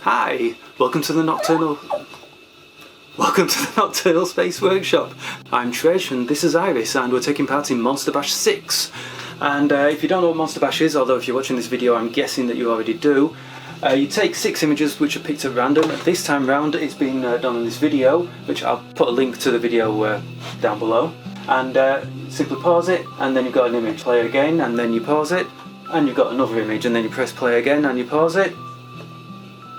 Hi, welcome to the Nocturnal Space Workshop. I'm Trej and this is Iris, and we're taking part in Monster Bash 6. And if you don't know what Monster Bash is, although if you're watching this video I'm guessing that you already do, you take 6 images which are picked at random. This time round it's been done in this video, which I'll put a link to the video down below. And simply pause it, and then you've got an image. Play it again, and then you pause it, and you've got another image, and then you press play again and you pause it,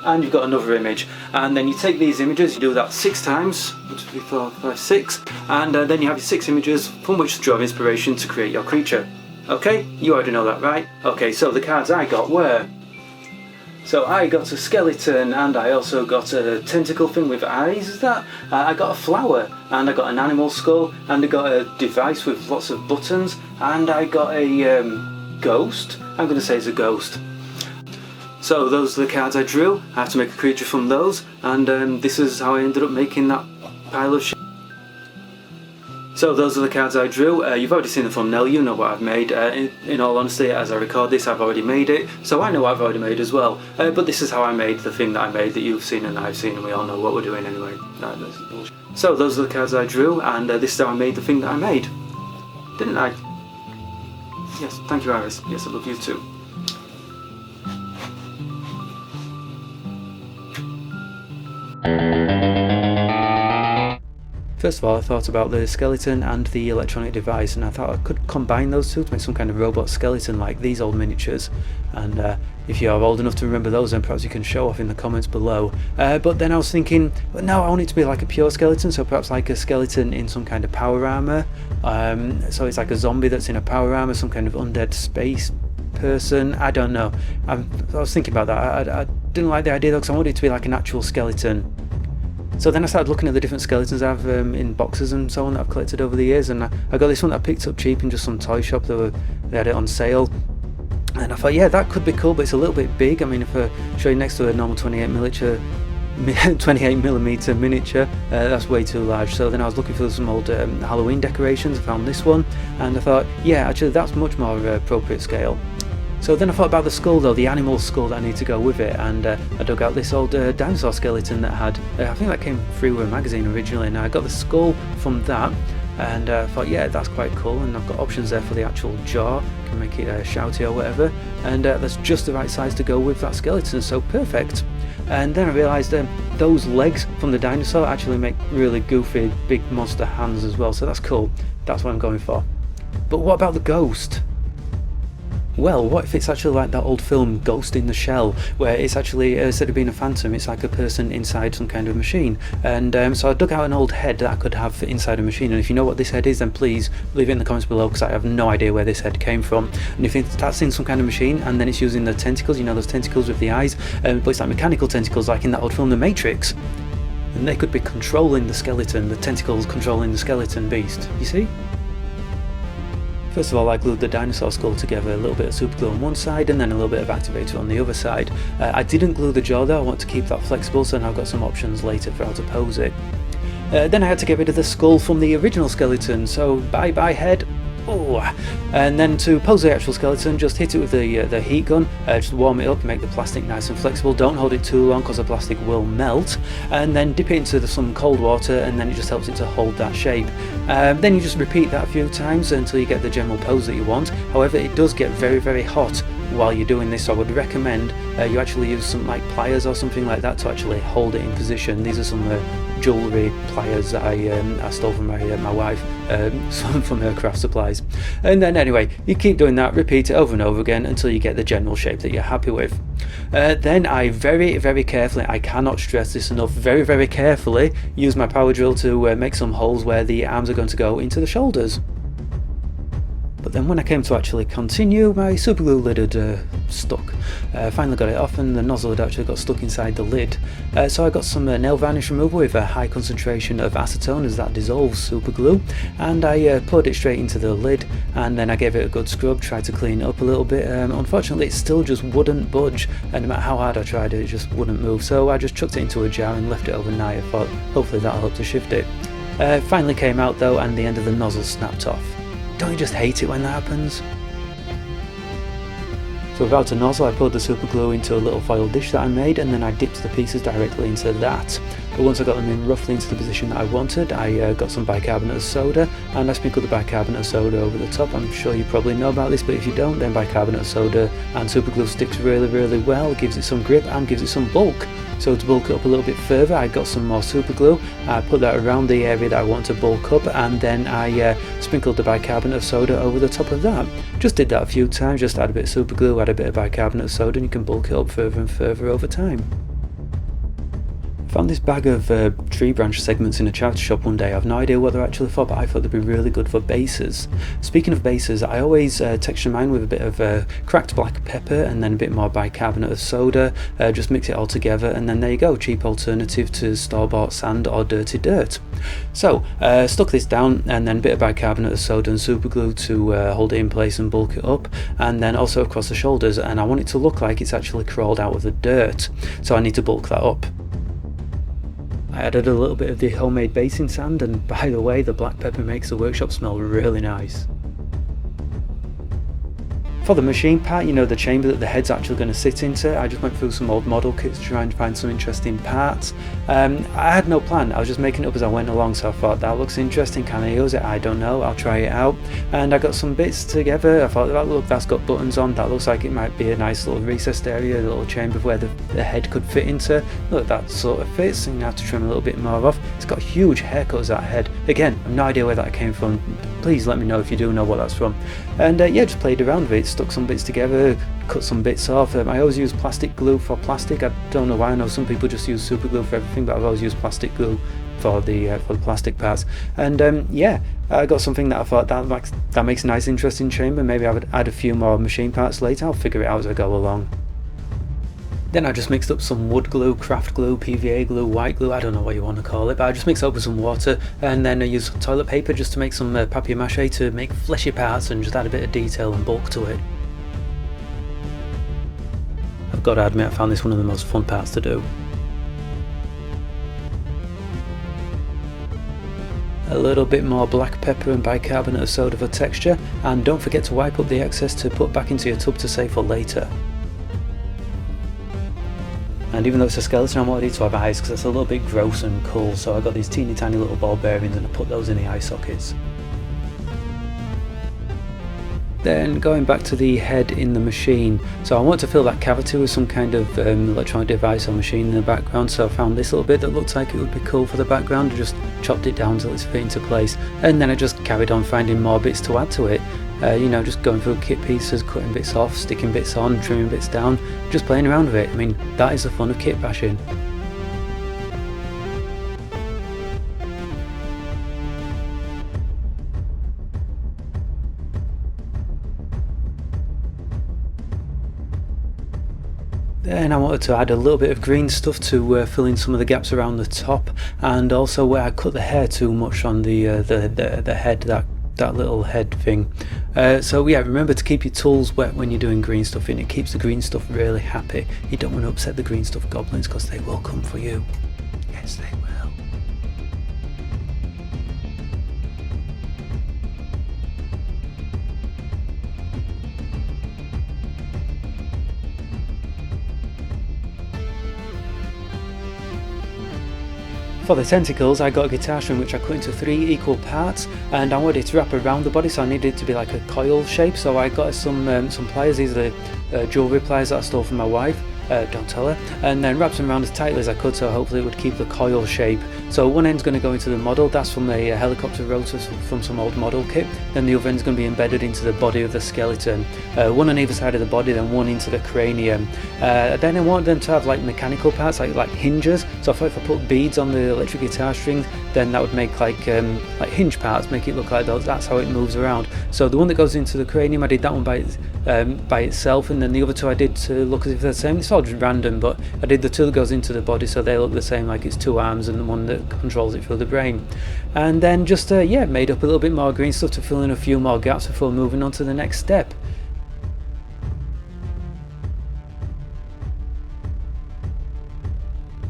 and you've got another image. And then you take these images, you do that 6 times, 1, 2, 3, 4, 5, 6, and then you have your 6 images from which to draw inspiration to create your creature. Okay, you already know that, right? Okay, so the cards I got were... So I got a skeleton, and I also got a tentacle thing with eyes, is that? I got a flower, and I got an animal skull, and I got a device with lots of buttons, and I got a ghost. I'm going to say it's a ghost. So those are the cards I drew. I had to make a creature from those, and this is how I ended up making that pile of shit. So those are the cards I drew. You've already seen the thumbnail, you know what I've made. In all honesty, as I record this, I've already made it, so I know what I've already made as well. But this is how I made the thing that I made, that you've seen and I've seen, and we all know what we're doing anyway. So those are the cards I drew, and this is how I made the thing that I made. Didn't I? Yes, thank you, Iris. Yes, I love you too. First of all, I thought about the skeleton and the electronic device, and I thought I could combine those two to make some kind of robot skeleton like these old miniatures. And if you are old enough to remember those, then perhaps you can show off in the comments below. But then I was thinking, well, no, I want it to be like a pure skeleton, so perhaps like a skeleton in some kind of power armor. So it's like a zombie that's in a power armor, some kind of undead space person. I don't know. I was thinking about that. I didn't like the idea though, because I wanted it to be like an actual skeleton. So then I started looking at the different skeletons I have in boxes and so on that I've collected over the years, and I got this one that I picked up cheap in just some toy shop. They had it on sale, and I thought, yeah, that could be cool, but it's a little bit big. I mean, if I show you next to a normal 28mm miniature, that's way too large. So then I was looking for some old Halloween decorations. I found this one, and I thought, yeah, actually that's much more appropriate scale. So then I thought about the skull though, the animal skull that I need to go with it, and I dug out this old dinosaur skeleton that had, I think that came through a magazine originally, and I got the skull from that, and I thought, yeah, that's quite cool, and I've got options there for the actual jaw, can make it shouty or whatever, and that's just the right size to go with that skeleton, so perfect. And then I realised those legs from the dinosaur actually make really goofy big monster hands as well, so that's cool, that's what I'm going for. But what about the ghost? Well, what if it's actually like that old film Ghost in the Shell, where it's actually, instead of being a phantom, it's like a person inside some kind of machine. And so I dug out an old head that I could have inside a machine, and if you know what this head is, then please leave it in the comments below, because I have no idea where this head came from. And if that's in some kind of machine, and then it's using the tentacles, you know, those tentacles with the eyes, but it's like mechanical tentacles like in that old film The Matrix, and they could be controlling the skeleton, the tentacles controlling the skeleton beast, you see? First of all, I glued the dinosaur skull together, a little bit of super glue on one side and then a little bit of activator on the other side. I didn't glue the jaw though, I want to keep that flexible, so now I've got some options later for how to pose it. Then I had to get rid of the skull from the original skeleton, so bye bye head. Oh. And then to pose the actual skeleton, just hit it with the heat gun, just warm it up, make the plastic nice and flexible, don't hold it too long because the plastic will melt, and then dip it into some cold water, and then it just helps it to hold that shape. Then you just repeat that a few times until you get the general pose that you want. However, it does get very, very hot while you're doing this, so I would recommend you actually use some like pliers or something like that to actually hold it in position. These are some jewellery pliers that I stole from my wife, some from her craft supplies. And then anyway, you keep doing that, repeat it over and over again until you get the general shape that you're happy with. Then I very, very carefully, I cannot stress this enough, very, very carefully use my power drill to make some holes where the arms are going to go into the shoulders. But then when I came to actually continue, my super glue lid had stuck. Finally got it off, and the nozzle had actually got stuck inside the lid. So I got some nail varnish remover with a high concentration of acetone, as that dissolves super glue, and I poured it straight into the lid, and then I gave it a good scrub, tried to clean it up a little bit. Unfortunately, it still just wouldn't budge, and no matter how hard I tried it just wouldn't move. So I just chucked it into a jar and left it overnight. I thought hopefully that'll help to shift it. Finally came out though, and the end of the nozzle snapped off. Don't you just hate it when that happens? So without a nozzle, I poured the super glue into a little foil dish that I made, and then I dipped the pieces directly into that. But once I got them in roughly into the position that I wanted, I got some bicarbonate of soda, and I sprinkled the bicarbonate of soda over the top. I'm sure you probably know about this, but if you don't, then bicarbonate of soda and super glue sticks really well, gives it some grip and gives it some bulk. So to bulk it up a little bit further, I got some more super glue, I put that around the area that I want to bulk up, and then I sprinkled the bicarbonate of soda over the top of that. Just did that a few times, just add a bit of super glue, add a bit of bicarbonate of soda, and you can bulk it up further and further over time. Found this bag of tree branch segments in a charity shop one day. I have no idea what they're actually for, but I thought they'd be really good for bases. Speaking of bases, I always texture mine with a bit of cracked black pepper and then a bit more bicarbonate of soda, just mix it all together, and then there you go, cheap alternative to store-bought sand or dirty dirt. So stuck this down, and then a bit of bicarbonate of soda and super glue to hold it in place and bulk it up, and then also across the shoulders, and I want it to look like it's actually crawled out of the dirt, so I need to bulk that up. I added a little bit of the homemade basing sand, and by the way, the black pepper makes the workshop smell really nice. For the machine part, you know, the chamber that the head's actually going to sit into, I just went through some old model kits to try and find some interesting parts. I had no plan, I was just making it up as I went along, so I thought that looks interesting, can I use it? I don't know, I'll try it out. And I got some bits together. I thought, look, that's got buttons on, that looks like it might be a nice little recessed area, a little chamber where the head could fit into. Look, that sort of fits, and you have to trim a little bit more off. It's got huge haircuts, that head. Again, I have no idea where that came from. Please let me know if you do know what that's from. And yeah, just played around with it, stuck some bits together, cut some bits off. I always use plastic glue for plastic. I don't know why. I know some people just use super glue for everything, but I've always used plastic glue for the plastic parts. And yeah, I got something that I thought that makes a nice interesting chamber. Maybe I would add a few more machine parts later. I'll figure it out as I go along. Then I just mixed up some wood glue, craft glue, PVA glue, white glue, I don't know what you want to call it, but I just mixed it up with some water, and then I used toilet paper just to make some papier-mâché to make fleshy parts and just add a bit of detail and bulk to it. I've got to admit, I found this one of the most fun parts to do. A little bit more black pepper and bicarbonate of soda for texture, and don't forget to wipe up the excess to put back into your tub to save for later. And even though it's a skeleton, I wanted it to have eyes because it's a little bit gross and cool, so I got these teeny tiny little ball bearings and I put those in the eye sockets. Then going back to the head in the machine, so I want to fill that cavity with some kind of electronic device or machine in the background, so I found this little bit that looked like it would be cool for the background and just chopped it down till it's fit into place, and then I just carried on finding more bits to add to it. You know, just going through kit pieces, cutting bits off, sticking bits on, trimming bits down, just playing around with it. I mean, that is the fun of kit bashing. Then I wanted to add a little bit of green stuff to fill in some of the gaps around the top, and also where I cut the hair too much on the head, that little head thing. So yeah, remember to keep your tools wet when you're doing green stuff, and it keeps the green stuff really happy. You don't want to upset the green stuff goblins because they will come for you. Yes, they will. For the tentacles, I got a guitar string which I cut into 3 equal parts, and I wanted it to wrap around the body, so I needed it to be like a coil shape. So I got some pliers. These are the jewellery pliers that I stole from my wife. Don't tell her. And then wrapped them around as tightly as I could, so hopefully it would keep the coil shape. So one end's going to go into the model, that's from a helicopter rotor from some old model kit. Then the other end's going to be embedded into the body of the skeleton. One on either side of the body, then one into the cranium. Then I wanted them to have like mechanical parts, like hinges. So I thought if I put beads on the electric guitar strings, then that would make like hinge parts, make it look like those. That's how it moves around. So the one that goes into the cranium, I did that one by itself, and then the other two I did to look as if they're the same. It's all just random, but I did the two that goes into the body so they look the same, like it's 2 arms, and the one that controls it through the brain. And then just yeah, made up a little bit more green stuff to fill in a few more gaps before moving on to the next step.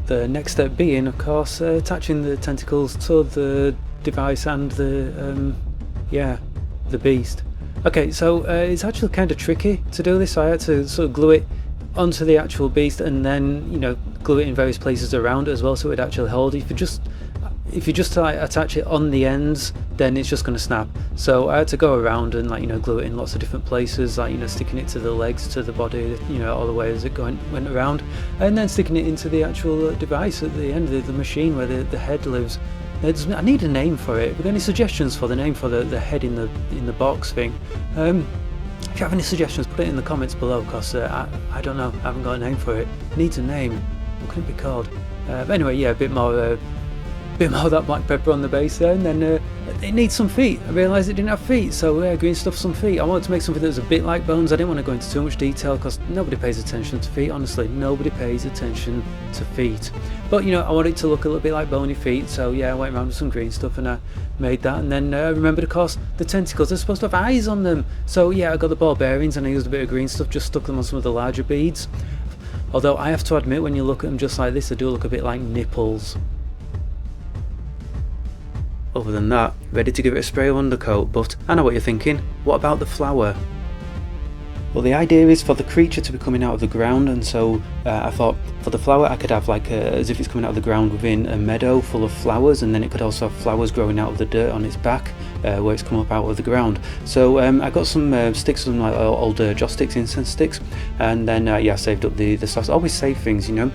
The next step being, of course, attaching the tentacles to the device and the beast. Okay, so it's actually kind of tricky to do this, so I had to sort of glue it onto the actual beast and then, you know, glue it in various places around it as well so it would actually hold. If you just like, attach it on the ends, then it's just going to snap. So I had to go around and, like, you know, glue it in lots of different places, like, you know, sticking it to the legs, to the body, you know, all the way as it went around, and then sticking it into the actual device at the end of the machine where the head lives. I need a name for it. Have you got any suggestions for the name for the head in the box thing? If you have any suggestions, put it in the comments below, because I don't know, I haven't got a name for it. It needs a name. What could it be called? But anyway, yeah, a bit more of that black pepper on the base there, and then it needs some feet. I realised it didn't have feet, so green stuff some feet. I wanted to make something that was a bit like bones. I didn't want to go into too much detail because nobody pays attention to feet, honestly. Nobody pays attention to feet. But, you know, I wanted it to look a little bit like bony feet, so yeah, I went around with some green stuff and I made that. And then I remembered, of course, the tentacles are supposed to have eyes on them. So yeah, I got the ball bearings and I used a bit of green stuff, just stuck them on some of the larger beads. Although I have to admit, when you look at them just like this, they do look a bit like nipples. Other than that, ready to give it a spray of undercoat, but I know what you're thinking, what about the flower? Well, the idea is for the creature to be coming out of the ground, and so I thought for the flower I could have like as if it's coming out of the ground within a meadow full of flowers, and then it could also have flowers growing out of the dirt on its back where it's come up out of the ground. So I got some sticks, some like old joss sticks, incense sticks, and then yeah, I saved up the sauce. Always save things, you know.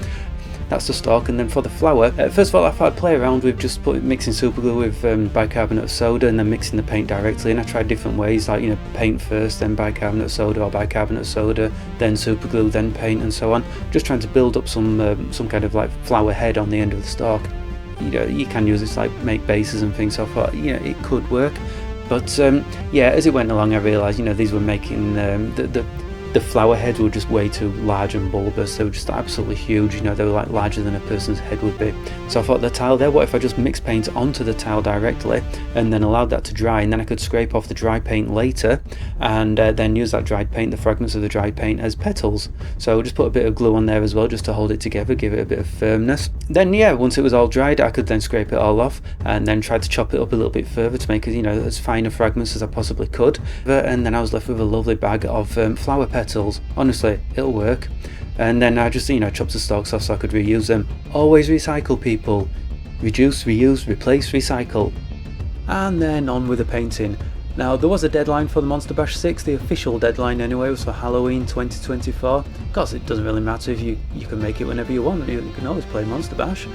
That's the stalk. And then for the flower, first of all I thought I'd play around with just mixing super glue with bicarbonate of soda and then mixing the paint directly, and I tried different ways, like, you know, paint first, then bicarbonate of soda, or bicarbonate of soda, then super glue, then paint, and so on, just trying to build up some kind of like flower head on the end of the stalk. You know, you can use this like make bases and things, so I thought, you know, it could work. But yeah, as it went along I realised, you know, these were making the flower heads were just way too large and bulbous. They were just absolutely huge, you know, they were like larger than a person's head would be. So I thought, the tile there, what if I just mix paint onto the tile directly and then allowed that to dry, and then I could scrape off the dry paint later and then use that dried paint, the fragments of the dried paint, as petals. So just put a bit of glue on there as well, just to hold it together, give it a bit of firmness. Then yeah, once it was all dried I could then scrape it all off and then try to chop it up a little bit further to make it, you know, as finer fragments as I possibly could. And then I was left with a lovely bag of flower petals. Honestly, it'll work. And then I just, you know, chopped the stalks off so I could reuse them. Always recycle, people. Reduce, reuse, replace, recycle. And then on with the painting. Now, there was a deadline for the Monster Bash 6, the official deadline anyway, was for Halloween 2024. Of course, it doesn't really matter if you can make it whenever you want, you can always play Monster Bash.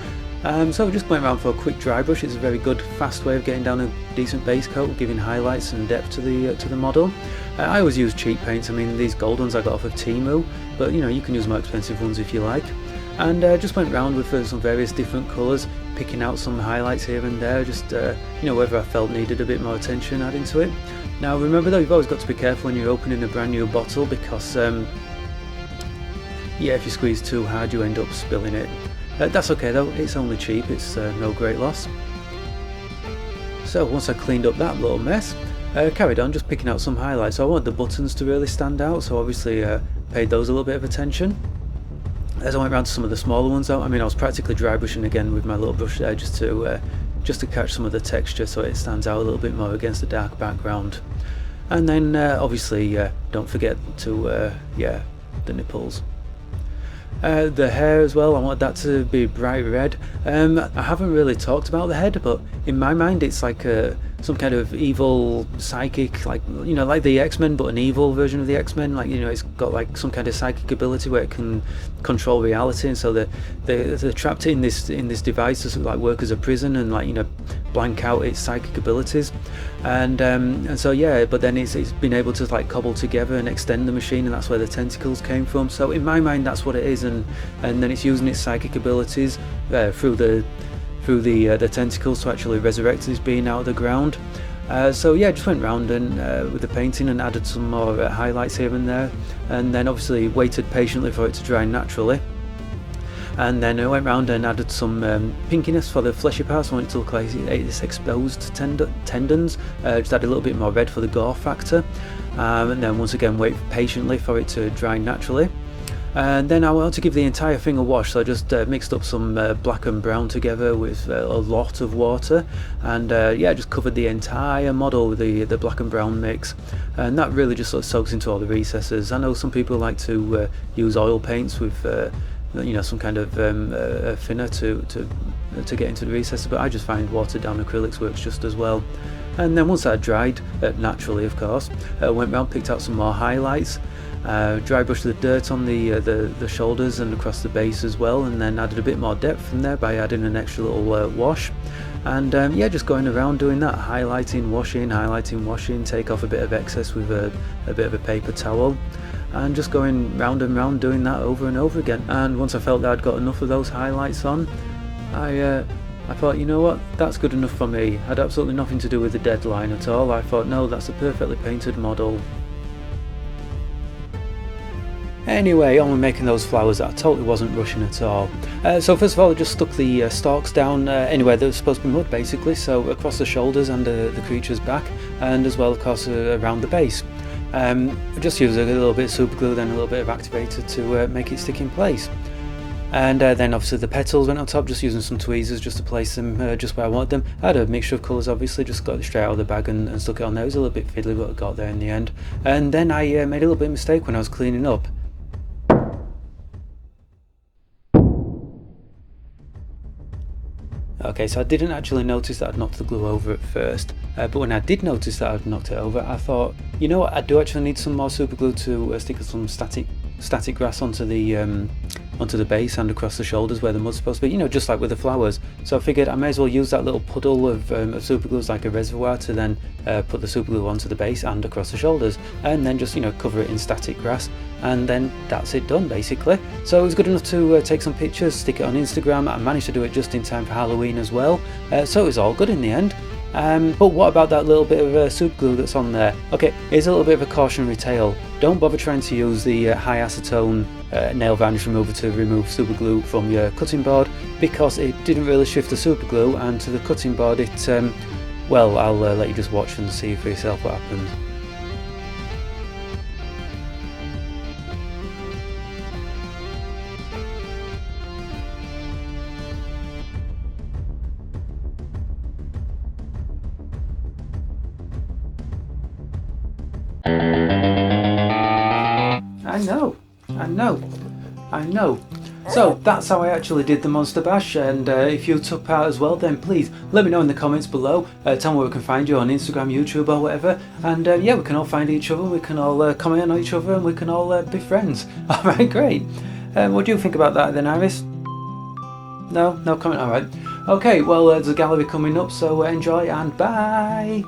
So we just went around for a quick dry brush. It's a very good, fast way of getting down a decent base coat, giving highlights and depth to the model. I always use cheap paints. I mean, these gold ones I got off of Temu, but you know, you can use more expensive ones if you like. And just went around with some various different colours, picking out some highlights here and there, just you know, whether I felt needed a bit more attention adding to it. Now remember though, you've always got to be careful when you're opening a brand new bottle, because yeah, if you squeeze too hard you end up spilling it. That's okay though, it's only cheap, it's no great loss. So once I cleaned up that little mess, carried on just picking out some highlights. So I want the buttons to really stand out, so obviously paid those a little bit of attention. As I went around to some of the smaller ones though, I mean, I was practically dry brushing again with my little brush there, just to catch some of the texture so it stands out a little bit more against the dark background. And then obviously don't forget to yeah, the nipples. The hair as well, I want that to be bright red. I haven't really talked about the head, but in my mind it's like some kind of evil psychic, like, you know, like the X-Men, but an evil version of the X-Men. Like, you know, it's got like some kind of psychic ability where it can control reality, and so they're trapped in this device to like work as a prison and, like, you know, blank out its psychic abilities. And so yeah, but then it's been able to like cobble together and extend the machine, and that's where the tentacles came from. So in my mind that's what it is, and then it's using its psychic abilities through the tentacles to actually resurrect this being out of the ground. So yeah, just went round and with the painting and added some more highlights here and there, and then obviously waited patiently for it to dry naturally. And then I went round and added some pinkiness for the fleshy parts. I want it to look like it's exposed tendons. Just add a little bit more red for the gore factor, and then once again wait patiently for it to dry naturally. And then I wanted to give the entire thing a wash, so I just mixed up some black and brown together with a lot of water, and yeah, just covered the entire model with the black and brown mix, and that really just sort of soaks into all the recesses. I know some people like to use oil paints with you know, some kind of thinner to get into the recesses, but I just find watered down acrylics works just as well. And then once that dried, naturally of course, went round, picked out some more highlights, dry brushed the dirt on the shoulders and across the base as well, and then added a bit more depth from there by adding an extra little wash. And yeah, just going around doing that, highlighting, washing, take off a bit of excess with a bit of a paper towel, and just going round and round doing that over and over again. And once I felt that I'd got enough of those highlights on, I thought, you know what, that's good enough for me. Had absolutely nothing to do with the deadline at all. I thought, no, that's a perfectly painted model. Anyway, on with making those flowers. I totally wasn't rushing at all. So first of all, I just stuck the stalks down anywhere that was supposed to be mud, basically, so across the shoulders and the creature's back, and as well, of course, around the base. Just use a little bit of super glue, then a little bit of activator to make it stick in place. And then obviously the petals went on top, just using some tweezers just to place them just where I wanted them. I had a mixture of colours, obviously, just got it straight out of the bag and stuck it on there. It was a little bit fiddly, but I got there in the end. And then I made a little bit of mistake when I was cleaning up. Okay, so I didn't actually notice that I'd knocked the glue over at first, but when I did notice that I'd knocked it over, I thought, you know what, I do actually need some more super glue to stick some static grass onto the base and across the shoulders where the mud's supposed to be, you know, just like with the flowers. So I figured I may as well use that little puddle of super glue as like a reservoir to then put the super glue onto the base and across the shoulders, and then just, you know, cover it in static grass, and then that's it done basically. So it was good enough to take some pictures, stick it on Instagram. I managed to do it just in time for Halloween as well, so it was all good in the end. But what about that little bit of super glue that's on there? Okay, here's a little bit of a cautionary tale. Don't bother trying to use the high acetone nail varnish remover to remove super glue from your cutting board, because it didn't really shift the super glue, and to the cutting board it, well, I'll let you just watch and see for yourself what happens. I know. So that's how I actually did the Monster Bash, and if you took part as well, then please let me know in the comments below. Tell me where we can find you on Instagram, YouTube or whatever, and yeah, we can all find each other, we can all comment on each other, and we can all be friends. Alright, great. What do you think about that then, Iris? No comment? Alright. Okay, well there's a gallery coming up, so enjoy and bye!